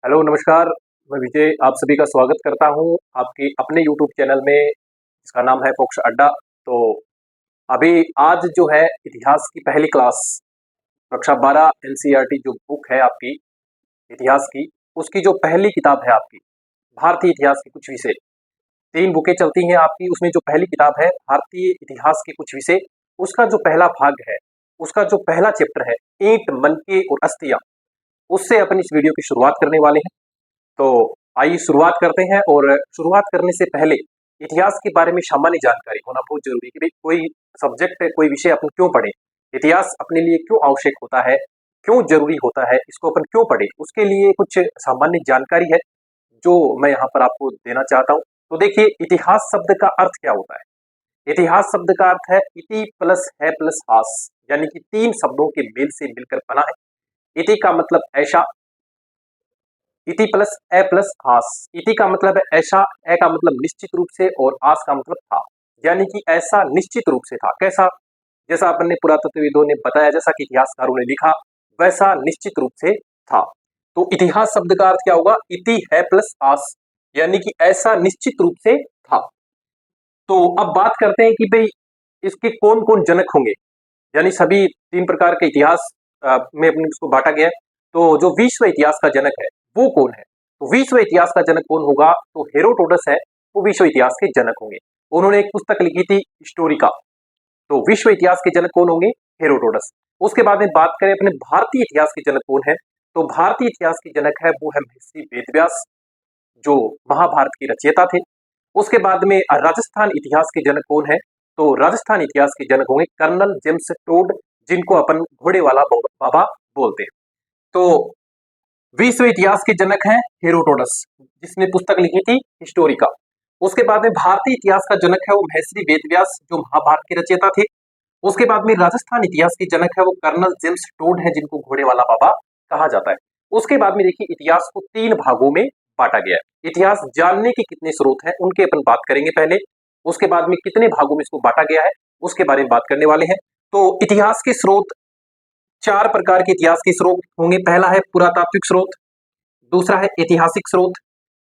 Hello नमस्कार। मैं विजय आप सभी का स्वागत करता हूं आपके अपने यूट्यूब चैनल में। इसका नाम है फोक्स अड्डा। तो अभी आज जो है इतिहास की पहली क्लास कक्षा 12 एनसीईआरटी जो बुक है आपकी इतिहास की, उसकी जो पहली किताब है आपकी भारतीय इतिहास के कुछ विषय। 3 बुकें चलती हैं आपकी, उसमें जो पहली किताब है भारतीय इतिहास के कुछ विषय, उसका जो पहला भाग है, उसका जो पहला चैप्टर है ईंट मनके और अस्थियां, उससे अपन इस वीडियो की शुरुआत करने वाले हैं। तो आइए शुरुआत करते हैं। और शुरुआत करने से पहले इतिहास के बारे में सामान्य जानकारी होना बहुत जरूरी है कि भाई कोई सब्जेक्ट है, कोई विषय अपन क्यों पढ़े, इतिहास अपने लिए क्यों आवश्यक होता है, क्यों जरूरी होता है, इसको अपन क्यों पढ़े, उसके लिए कुछ सामान्य जानकारी है जो मैं यहाँ पर आपको देना चाहता हूँ। तो देखिए, इतिहास शब्द का अर्थ क्या होता है। इतिहास शब्द का अर्थ है इति प्लस है प्लस हास, यानी कि 3 शब्दों के मेल से मिलकर बना है। इति का मतलब ऐसा, इति प्लस ए प्लस आस। इति का मतलब है ऐसा, ए का मतलब निश्चित रूप से और आस का मतलब था, यानी कि ऐसा निश्चित रूप से था। कैसा? जैसा अपन ने पुरातत्वविदों ने बताया, जैसा कि इतिहासकारों ने लिखा, वैसा निश्चित रूप से था। तो इतिहास शब्द का अर्थ क्या होगा? इति है प्लस आस, यानी कि ऐसा निश्चित रूप से था। तो अब बात करते हैं कि भाई इसके कौन कौन जनक होंगे, यानी सभी 3 प्रकार के इतिहास में अपने इसको बांटा गया है। तो जो विश्व इतिहास का जनक है वो कौन है? तो विश्व इतिहास का जनक कौन होगा? तो हेरोडोटस है, वो विश्व इतिहास के जनक होंगे। उन्होंने एक पुस्तक लिखी थी हिस्टोरिका। तो विश्व इतिहास के जनक कौन होंगे? हेरोडोटस। उसके बाद में बात करें अपने भारतीय इतिहास के जनक कौन है, तो भारतीय इतिहास के जनक है वो है महर्षि वेदव्यास, जो महाभारत के रचयिता थे। उसके बाद में राजस्थान इतिहास के जनक कौन है? तो राजस्थान इतिहास के जनक होंगे कर्नल जेम्स टोड, जिनको अपन घोड़े वाला बाबा बोलते हैं। तो विश्व इतिहास के जनक हैं हेरोडोटस, जिसने पुस्तक लिखी थी हिस्टोरिका। उसके बाद में भारतीय इतिहास का जनक है वो महर्षि वेदव्यास, जो महाभारत के रचयिता थे। उसके बाद में राजस्थान इतिहास के जनक है वो कर्नल जेम्स टोड है, जिनको घोड़े वाला बाबा कहा जाता है। उसके बाद में देखिए, इतिहास को 3 भागों में बांटा गया है। इतिहास जानने के कितने स्रोत हैं उनके अपन बात करेंगे पहले। उसके बाद में कितने भागों में इसको बांटा गया है उसके बारे में बात करने वाले हैं। तो इतिहास के स्रोत, 4 प्रकार के इतिहास के स्रोत होंगे। पहला है पुरातात्विक स्रोत, दूसरा है ऐतिहासिक स्रोत,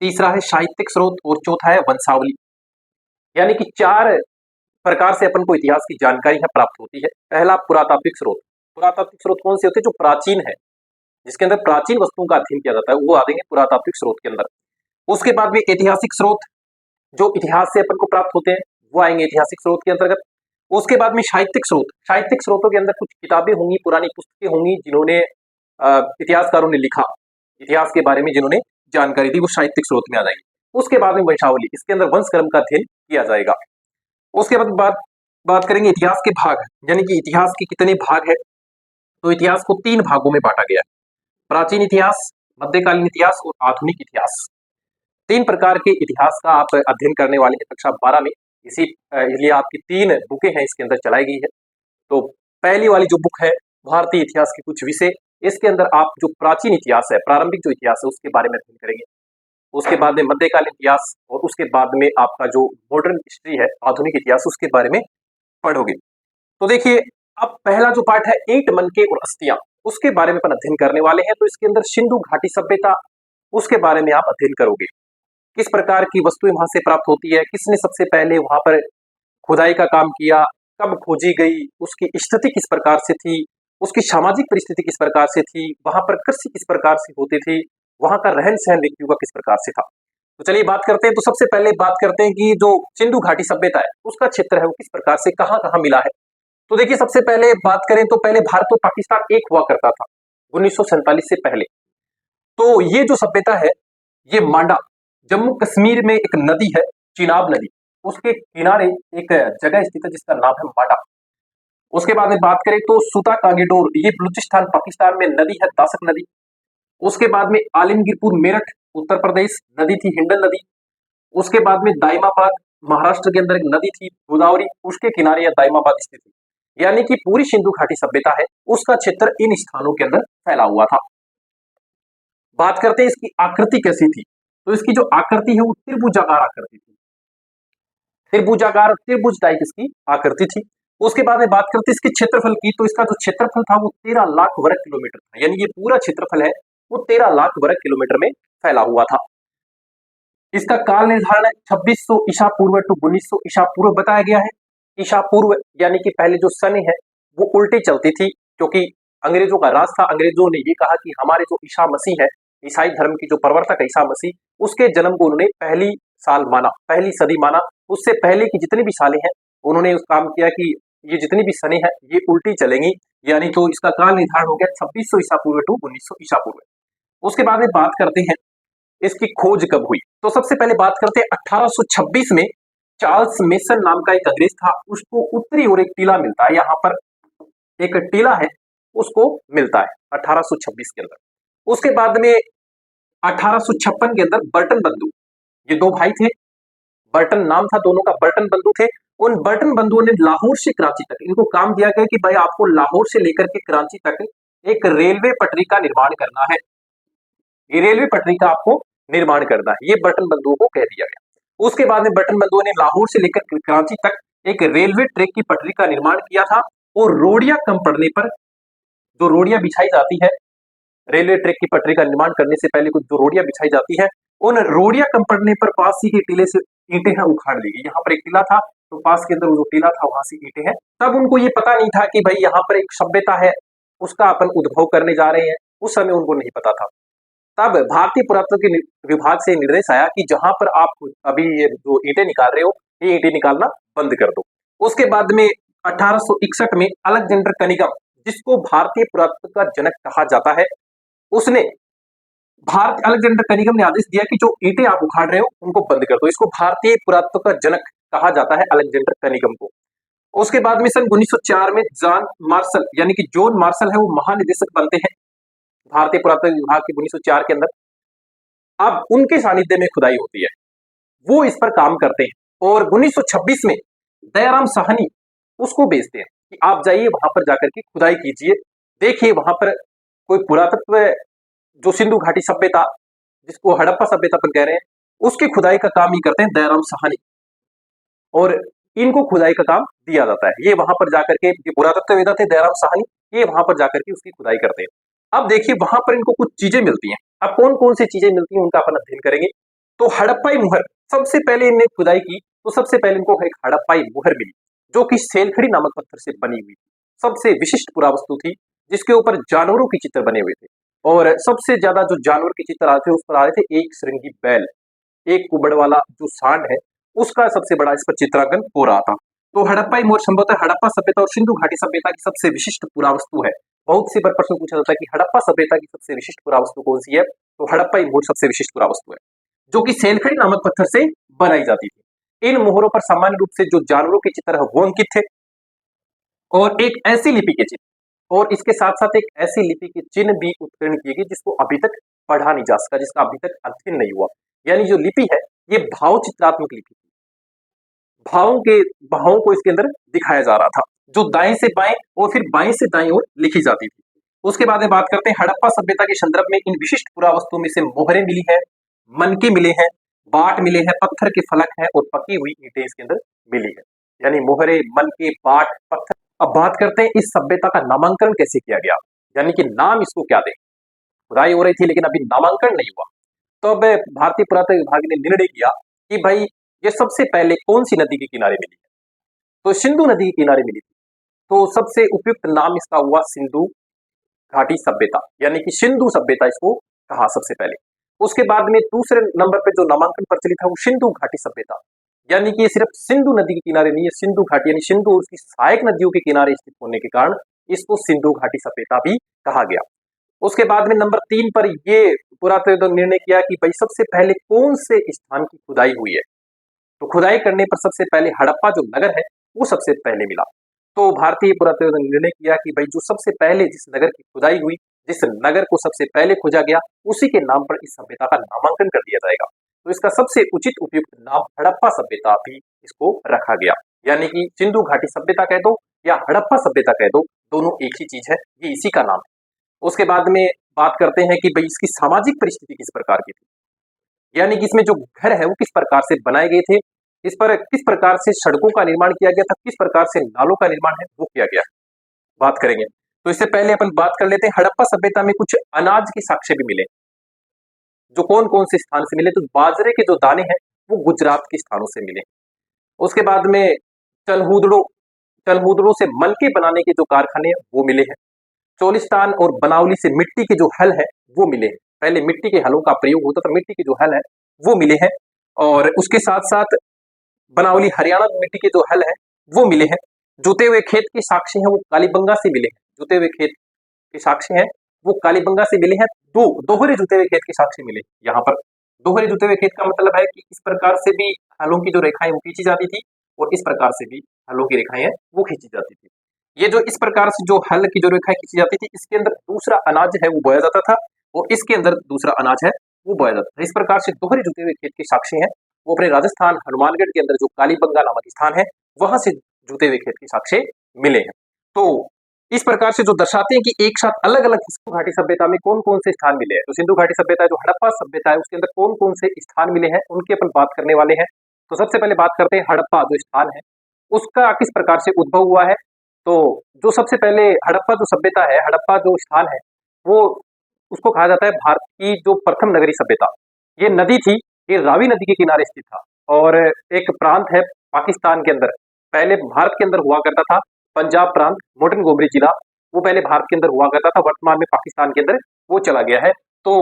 तीसरा है साहित्यिक स्रोत और चौथा है वंशावली। यानी कि 4 प्रकार से अपन को इतिहास की जानकारी है प्राप्त होती है। पहला पुरातात्विक स्रोत। पुरातात्विक स्रोत कौन से होते हैं? जो प्राचीन है, जिसके अंदर प्राचीन वस्तुओं का अध्ययन किया जाता है, वो आ जाएंगे पुरातात्विक स्रोत के अंदर। उसके बाद में ऐतिहासिक स्रोत, जो इतिहास से अपन को प्राप्त होते हैं, वो आएंगे ऐतिहासिक स्रोत के अंतर्गत। उसके बाद में साहित्यिक स्रोत। साहित्यिक स्रोतों के अंदर कुछ किताबें होंगी, पुरानी पुस्तकें होंगी, जिन्होंने इतिहासकारों ने लिखा, इतिहास के बारे में जिन्होंने जानकारी दी, वो साहित्यिक स्रोत में आ जाएगी। उसके बाद में वंशावली, इसके अंदर वंश क्रम का अध्ययन किया जाएगा। उसके बाद बात करेंगे इतिहास के भाग, यानी कि इतिहास के कितने भाग है। तो इतिहास को 3 भागों में बांटा गया है, प्राचीन इतिहास, मध्यकालीन इतिहास और आधुनिक इतिहास। 3 प्रकार के इतिहास का आप अध्ययन करने वाले हैं कक्षा 12 में। इसलिए आपकी 3 बुकें हैं इसके अंदर चलाई गई है। तो पहली वाली जो बुक है भारतीय इतिहास के कुछ विषय, इसके अंदर आप जो प्राचीन इतिहास है, प्रारंभिक जो इतिहास है, उसके बारे में अध्ययन करेंगे। उसके बाद में मध्यकालीन इतिहास और उसके बाद में आपका जो मॉडर्न हिस्ट्री है, आधुनिक इतिहास, उसके बारे में पढ़ोगे। तो देखिए, अब पहला जो पार्ट है ईंट मनके और अस्थियां, उसके बारे में अपन अध्ययन करने वाले हैं। तो इसके अंदर सिंधु घाटी सभ्यता, उसके बारे में आप अध्ययन करोगे। किस प्रकार की वस्तुएं वहां से प्राप्त होती है, किसने सबसे पहले वहां पर खुदाई का काम किया, कब खोजी गई, उसकी स्थिति किस प्रकार से थी, उसकी सामाजिक परिस्थिति किस प्रकार से थी, वहां पर कृषि किस प्रकार से होती थी, वहां का रहन सहन व्यक्तियों का किस प्रकार से था। तो चलिए बात करते हैं। तो सबसे पहले बात करते हैं कि जो सिंधु घाटी सभ्यता है, उसका क्षेत्र है वो किस प्रकार से कहां कहां मिला है। तो देखिए, सबसे पहले बात करें तो पहले भारत और पाकिस्तान एक हुआ करता था 1947 से पहले। तो ये जो सभ्यता है, ये मांडा, जम्मू कश्मीर में एक नदी है चिनाब नदी, उसके किनारे एक जगह स्थित है जिसका नाम है मांडा। उसके बाद में बात करें तो सुता कांगीडोर, ये बलूचिस्तान पाकिस्तान में नदी है, दासक नदी। उसके बाद में आलमगीरपुर मेरठ उत्तर प्रदेश, नदी थी हिंडन नदी। उसके बाद में दाइमाबाद महाराष्ट्र के अंदर एक नदी थी गोदावरी, उसके किनारे यह दाइमाबाद स्थित थी। यानी कि पूरी सिंधु घाटी सभ्यता है, उसका क्षेत्र इन स्थानों के अंदर फैला हुआ था। बात करते हैं इसकी आकृति कैसी थी। तो इसकी जो आकृति है वो त्रिभुजाकार आकृति थी, त्रिभुजाकार त्रिभुज टाइप इसकी आकृति थी। उसके बाद में बात करते हैं इसके क्षेत्रफल की। तो इसका जो क्षेत्रफल था वो 13 लाख वर्ग किलोमीटर था, यानी ये पूरा क्षेत्रफल है वो 13 लाख वर्ग किलोमीटर में फैला हुआ था। इसका काल निर्धारण 2600 ईसा पूर्व टू 1900 ईसा पूर्व बताया गया है। ईसा पूर्व यानी कि पहले जो सन है वो उल्टी चलती थी, क्योंकि अंग्रेजों का राज था। अंग्रेजों ने ये कहा कि हमारे जो ईसा मसीह है, ईसाई धर्म की जो प्रवर्तक है ईसा मसीह, उसके जन्म को उन्होंने पहली साल माना, पहली सदी माना। उससे पहले की जितनी भी सालें हैं उन्होंने उस काम किया कि ये जितनी भी सने हैं ये उल्टी चलेंगी, यानी तो इसका काल निर्धारण हो गया 2600 ईसा पूर्व टू 1900 ईसा पूर्व। उसके बाद में बात करते हैं इसकी खोज कब हुई। तो सबसे पहले बात करते हैं 1826 में चार्ल्स मेसन नाम का एक अंग्रेज था, उसको उत्तरी ओर एक टीला मिलता है, यहाँ पर एक टीला है उसको मिलता है 1826 के अंदर। उसके बाद में 1856 के अंदर बर्टन बंधु, ये दो भाई थे, बर्टन नाम था दोनों का, बर्टन बंधु थे। उन बर्टन बंधुओं ने लाहौर से कराची तक इनको काम दिया गया कि भाई आपको लाहौर से लेकर के कराची तक एक रेलवे पटरी का निर्माण करना है, ये रेलवे पटरी का आपको निर्माण करना है, ये बर्टन बंधुओं को कह दिया गया। उसके बाद में बर्टन बंधुओं ने लाहौर से लेकर कराची तक एक रेलवे ट्रैक की पटरी का निर्माण किया था, और रोड़ियां कम पड़ने पर जो रोड़ियां बिछाई जाती है, रेलवे ट्रैक की पटरी का निर्माण करने से पहले कुछ जो रोड़ियां बिछाई जाती है, उन रोड़ियां कम पड़ने पर पास ही के टीले से ईंटें हैं उखाड़ ली गई। यहाँ पर एक टीला था तो पास के अंदर जो टीला था वहां से ईंटें हैं। तब उनको ये पता नहीं था कि भाई यहाँ पर एक सभ्यता है, उसका अपन उद्भव करने जा रहे हैं, उस समय उनको नहीं पता था। तब भारतीय पुरातत्व के विभाग से निर्देश आया कि जहां पर आप अभी ये जो ईंटें निकाल रहे हो, ये ईंटें निकालना बंद कर दो। उसके बाद में 1861 में अलेक्जेंडर कनिंघम, जिसको भारतीय पुरातत्व का जनक कहा जाता है, उसने अलेक्जेंडर कनिंघम ने आदेश दिया कि जो ईंटें आप उखाड़ रहे हो उनको बंद कर दो। इसको भारतीय पुरातत्व का जनक कहा जाता है, अलेक्जेंडर कनिंघम को। उसके बाद में सन 1904 में जॉन मार्शल यानी कि जॉन मार्शल है, वो महानिदेशक बनते हैं भारतीय पुरातत्व विभाग के 1904 के अंदर। अब उनके सानिध्य में खुदाई होती है, वो इस पर काम करते हैं, और 1926 में दयाराम साहनी उसको भेजते हैं कि आप जाइए वहां पर जाकर के खुदाई कीजिए, देखिए वहां पर कोई पुरातत्व जो सिंधु घाटी सभ्यता, जिसको हड़प्पा सभ्यता पर कह रहे हैं, उसकी खुदाई का काम ही करते हैं दयाराम साहनी, और इनको खुदाई का काम दिया जाता है। ये वहां पर जाकर के पुरातत्ववेत्ता थे दयाराम साहनी, ये वहां पर जाकर के उसकी खुदाई करते हैं। अब देखिए वहां पर इनको कुछ चीजें मिलती हैं। अब कौन कौन सी चीजें मिलती हैं उनका अपन अध्ययन करेंगे। तो हड़प्पाई मुहर, सबसे पहले इन्हें खुदाई की तो सबसे पहले इनको एक हड़प्पाई मुहर मिली, जो कि सेलखड़ी नामक पत्थर से बनी हुई सबसे विशिष्ट पुरावस्तु थी, जिसके ऊपर जानवरों के चित्र बने हुए थे, और सबसे ज्यादा जो जानवर के चित्र आए थे उस पर आ रहे थे एक श्रृंगी बैल, एक कुबड़ वाला जो सांड है उसका सबसे बड़ा इस पर चित्रांकन हो रहा था। तो हड़प्पाई मुहर संभवतः हड़प्पा सभ्यता और सिंधु घाटी सभ्यता की सबसे विशिष्ट पुरावस्तु है। बहुत सी बार प्रश्न पूछा जाता है कि हड़प्पा सभ्यता की सबसे विशिष्ट पुरावस्तु कौन सी है, तो हड़प्पाई मुहर सबसे विशिष्ट पुरावस्तु है, जो कि सेलखड़ी नामक पत्थर से बनाई जाती थी। इन मोहरों पर सामान्य रूप से जो जानवरों के चित्र है वो अंकित थे, और एक ऐसी लिपि के चिन्ह, और इसके साथ साथ एक ऐसी लिपि के चिन्ह भी उत्कीर्ण किए गए जिसको अभी तक पढ़ा नहीं जा सका, जिसका अभी तक अध्ययन नहीं हुआ। यानी जो लिपि है ये भाव चित्रात्मक लिपि, भावों को इसके अंदर दिखाया जा रहा था, जो दाएं से बाएं और फिर बाएं से दाएं ओर लिखी जाती थी। उसके बाद में बात करते हैं हड़प्पा सभ्यता के संदर्भ में इन विशिष्ट पुरावस्तुओं में से मोहरें मिली है, मनके मिले हैं, बाट मिले हैं, पत्थर के फलक है, और पकी हुई ईंटें इसके अंदर मिली है। यानी मोहरे, मनके, बाट, पत्थर। अब बात करते हैं इस सभ्यता का नामांकन कैसे किया गया, यानी कि नाम इसको क्या दें। खुदाई हो रही थी लेकिन अभी नामांकन नहीं हुआ, तो अब भारतीय पुरातत्व विभाग ने निर्णय किया कि भाई ये सबसे पहले कौन सी नदी के किनारे मिली है, तो सिंधु नदी के किनारे मिली थी, तो सबसे उपयुक्त नाम इसका हुआ सिंधु घाटी सभ्यता, यानी कि सिंधु सभ्यता इसको कहा सबसे पहले। उसके बाद में दूसरे नंबर पे जो नामांकन प्रचलित है वो सिंधु घाटी सभ्यता, यानी कि ये सिर्फ सिंधु नदी के किनारे नहीं है, सिंधु घाटी यानी सिंधु और उसकी सहायक नदियों के किनारे स्थित होने के कारण इसको सिंधु घाटी सभ्यता भी कहा गया। उसके बाद में नंबर 3 पर ये पुरातत्व निर्णय किया कि भाई सबसे पहले कौन से स्थान की खुदाई हुई है, तो खुदाई करने पर सबसे पहले हड़प्पा जो नगर है वो सबसे पहले मिला। तो भारतीय पुरातत्व ने निर्णय किया कि भाई जो सबसे पहले जिस नगर की खुदाई हुई, जिस नगर को सबसे पहले खोजा गया, उसी के नाम पर इस सभ्यता का नामांकन कर दिया जाएगा। तो इसका सबसे उचित उपयुक्त नाम हड़प्पा सभ्यता भी इसको रखा गया, यानी कि सिंधु घाटी सभ्यता कह दो या हड़प्पा सभ्यता कह दो, दोनों एक ही चीज है, ये इसी का नाम है। उसके बाद में बात करते हैं कि भाई इसकी सामाजिक परिस्थिति किस प्रकार की थी, यानी कि इसमें जो घर है वो किस प्रकार से बनाए गए थे, इस पर किस प्रकार से सड़कों का निर्माण किया गया था, किस प्रकार से नालों का निर्माण है वो किया गया, बात करेंगे। तो इससे पहले अपन बात कर लेते हैं, हड़प्पा सभ्यता में कुछ अनाज के साक्ष्य भी मिले, जो कौन कौन से स्थान से मिले। तो बाजरे के जो दाने हैं वो गुजरात के स्थानों से मिले। उसके बाद में चलहूदड़ों चलहूदड़ों से मलके बनाने के जो कारखाने हैं वो मिले हैं। चोलिस्तान और बनावली से मिट्टी के जो हल है वो मिले हैं। पहले मिट्टी के हलों का प्रयोग होता था, मिट्टी के जो हल है वो मिले हैं। और उसके साथ साथ बनावली हरियाणा में मिट्टी के जो हल है वो मिले हैं। जुते हुए खेत के साक्ष्य हैं वो कालीबंगा से मिले हैं। जुते हुए खेत के साक्ष्य हैं वो कालीबंगा से मिले हैं। दोहरे जुते हुए खेत के साक्ष्य मिले। यहाँ पर दोहरे जुते हुए खेत का मतलब है कि इस प्रकार से भी हलों की जो रेखाएं वो खींची जाती थी और इस प्रकार से भी हलों की रेखाएं वो खींची जाती थी। ये जो इस प्रकार से जो हल की जो रेखाएं खींची जाती थी, इसके अंदर दूसरा अनाज है वो बोया जाता था और इसके अंदर दूसरा अनाज है वो बोया जाता था। इस प्रकार से दोहरे जुते हुए खेत के साक्ष्य हैं वो अपने राजस्थान हनुमानगढ़ के अंदर जो कालीबंगा नामक स्थान है वहां से जुते हुए खेत के साक्ष्य मिले हैं। तो इस प्रकार से जो दर्शाते हैं कि एक साथ अलग अलग सिंधु घाटी सभ्यता में कौन कौन से स्थान मिले हैं। तो सिंधु घाटी सभ्यता जो हड़प्पा सभ्यता है उसके अंदर कौन कौन से स्थान मिले हैं उनकी अपन बात करने वाले हैं। तो सबसे पहले बात करते हैं हड़प्पा जो स्थान है उसका किस प्रकार से उद्भव हुआ है। तो जो सबसे पहले हड़प्पा जो सभ्यता है, हड़प्पा जो स्थान है वो उसको कहा जाता है भारत की जो प्रथम नगरी सभ्यता। ये नदी थी, ये रावी नदी के किनारे स्थित था और एक प्रांत है पाकिस्तान के अंदर, पहले भारत के अंदर हुआ करता था। पंजाब प्रांत, मॉडर्न गोमरी जिला, वो पहले भारत के अंदर हुआ करता था, वर्तमान में पाकिस्तान के अंदर वो चला गया है। तो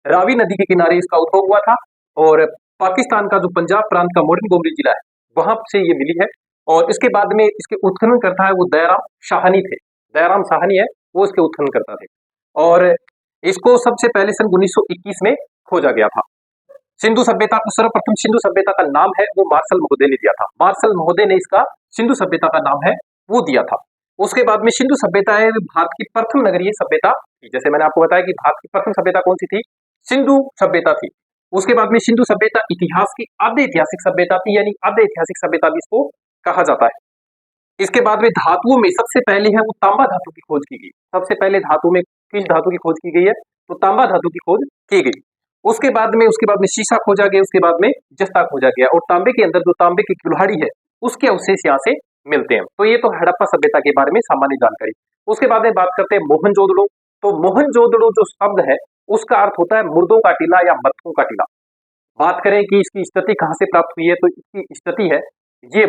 रावी नदी के किनारे इसका उद्भव हुआ था और पाकिस्तान का जो पंजाब प्रांत का मॉडर्न गोमरी जिला है वहां से ये मिली है। और इसके बाद में इसके उत्खनन करता है वो दयाराम शाहनी थे, दयाराम शाहनी है वो इसके उत्खनन करता थे और इसको सबसे पहले सन 1921 में खोजा गया था। सिंधु सभ्यता को सर्वप्रथम सिंधु सभ्यता का नाम है वो मार्शल महोदय ने दिया था। मार्शल महोदय ने इसका सिंधु सभ्यता का नाम है वो दिया था। उसके बाद में सिंधु सभ्यता है भारत की प्रथम नगरीय सभ्यता थी। जैसे मैंने आपको बताया कि भारत की प्रथम सभ्यता कौन सी थी, सिंधु सभ्यता थी। उसके बाद में सिंधु सभ्यता इतिहास की आद्य ऐतिहासिक सभ्यता थी, यानी आद्य ऐतिहासिक सभ्यता भी इसको कहा जाता है। इसके बाद में धातुओं में सबसे पहले है वो तांबा धातु की खोज की गई। सबसे पहले धातु में किस धातु की खोज की गई है, तो तांबा धातु की खोज की गई। उसके बाद में शीशा खोजा गया, उसके बाद में जस्ता खोजा गया और तांबे के अंदर जो तांबे की कुल्हाड़ी है उसके अवशेष यहाँ से मिलते हैं। तो ये तो हड़प्पा सभ्यता के बारे में सामान्य जानकारी। उसके बाद में बात करते हैं मोहनजोदड़ो। तो मोहनजोदड़ो जो शब्द है उसका अर्थ होता है मुर्दों का टीला या मत्थों का टीला। बात करें कि इसकी स्थिति कहाँ से प्राप्त हुई है, तो इसकी स्थिति है ये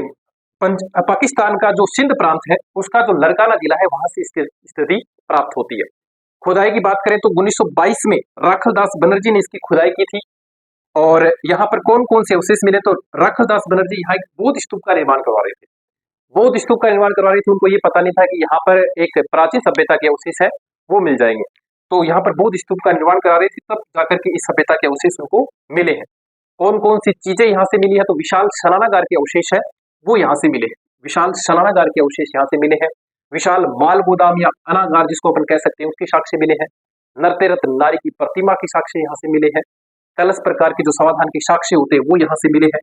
पाकिस्तान का जो सिंध प्रांत है उसका जो लरकाना जिला है वहां से इसकी स्थिति प्राप्त होती है। खुदाई की बात करें तो 1922 में राखलदास बनर्जी ने इसकी खुदाई की थी और यहाँ पर कौन कौन से अवशेष मिले, तो राखलदास बनर्जी यहाँ एक बौद्ध स्तूप का निर्माण करवा रहे थे। बौद्ध स्तूप का निर्माण करवा रहे थे, उनको ये पता नहीं था कि यहाँ पर एक प्राचीन सभ्यता के अवशेष है वो मिल जाएंगे। तो यहाँ पर बौद्ध स्तूप का निर्माण करा रहे थे, तब जाकर के इस सभ्यता के अवशेष उनको मिले हैं। कौन कौन सी चीजें यहाँ से मिली है, तो विशाल शनानागार के अवशेष है वो यहाँ से मिले हैं। विशाल शनानागार के अवशेष यहाँ से मिले हैं। विशाल माल गोदाम या अनागार जिसको अपन कह सकते हैं उसके साक्ष्य मिले हैं। नरतेरत नारी की प्रतिमा के साक्ष्य यहाँ से मिले हैं। कलश प्रकार के जो समाधान के साक्ष्य होते हैं वो यहाँ से मिले हैं।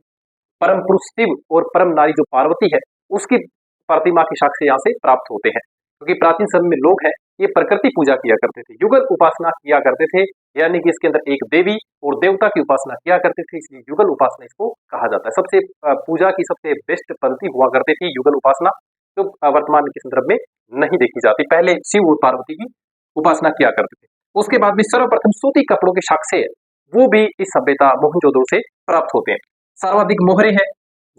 परम पुरुष शिव और परम नारी जो पार्वती है उसकी प्रतिमा के साक्ष्य यहाँ से प्राप्त होते हैं। क्योंकि प्राचीन समय में लोग हैं ये प्रकृति पूजा किया करते थे, युगल उपासना किया करते थे, यानी कि इसके अंदर एक देवी और देवता की उपासना किया करते थे, इसलिए युगल उपासना इसको कहा जाता है। सबसे पूजा की सबसे बेस्ट पद्धति हुआ करती थी युगल उपासना, जो वर्तमान के संदर्भ में नहीं देखी जाती। पहले शिव और पार्वती की उपासना किया करते थे। उसके बाद भी सर्वप्रथम सूती कपड़ों के साक्ष्य वो भी इस सभ्यता मोहनजोदड़ो से प्राप्त होते हैं। सर्वाधिक मोहरे हैं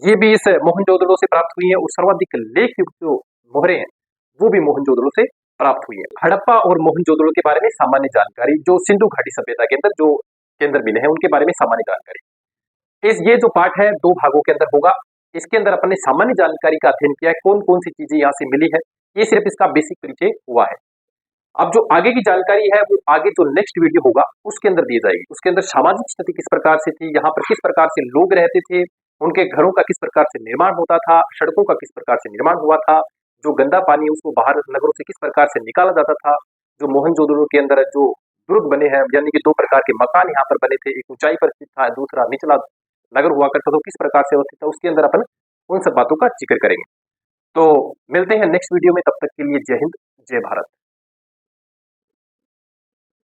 ये भी इस मोहनजोदड़ो से प्राप्त हुई है और सर्वाधिक लेख युक्त जो मोहरे हैं वो भी मोहनजोदड़ो से प्राप्त हुई है। हड़प्पा और मोहनजोदड़ो के बारे में सामान्य जानकारी जो सिंधु घाटी सभ्यता के अंदर जो केंद्र मिले हैं उनके बारे में सामान्य जानकारी ये जो पाठ है 2 भागों के अंदर होगा। इसके अंदर अपन ने सामान्य जानकारी का अध्ययन किया है, कौन कौन सी चीजें यहाँ से मिली है, ये सिर्फ इसका बेसिक परिचय हुआ है। अब जो आगे की जानकारी है वो आगे जो नेक्स्ट वीडियो होगा उसके अंदर दी जाएगी। उसके अंदर सामाजिक स्थिति किस प्रकार से थी, यहाँ पर किस प्रकार से लोग रहते थे, उनके घरों का किस प्रकार से निर्माण होता था, सड़कों का किस प्रकार से निर्माण हुआ था, जो गंदा पानी उसको बाहर नगरों से किस प्रकार से निकाला जाता था, जो मोहनजोदड़ो के अंदर जो दुर्ग बने हैं यानी कि 2 प्रकार के मकान यहाँ पर बने थे, एक ऊंचाई पर स्थित था, दूसरा निचला नगर हुआ करता था, किस प्रकार से अवस्थित था, उसके अंदर अपन उन सब बातों का जिक्र करेंगे। तो मिलते हैं नेक्स्ट वीडियो में, तब तक के लिए जय हिंद जय भारत।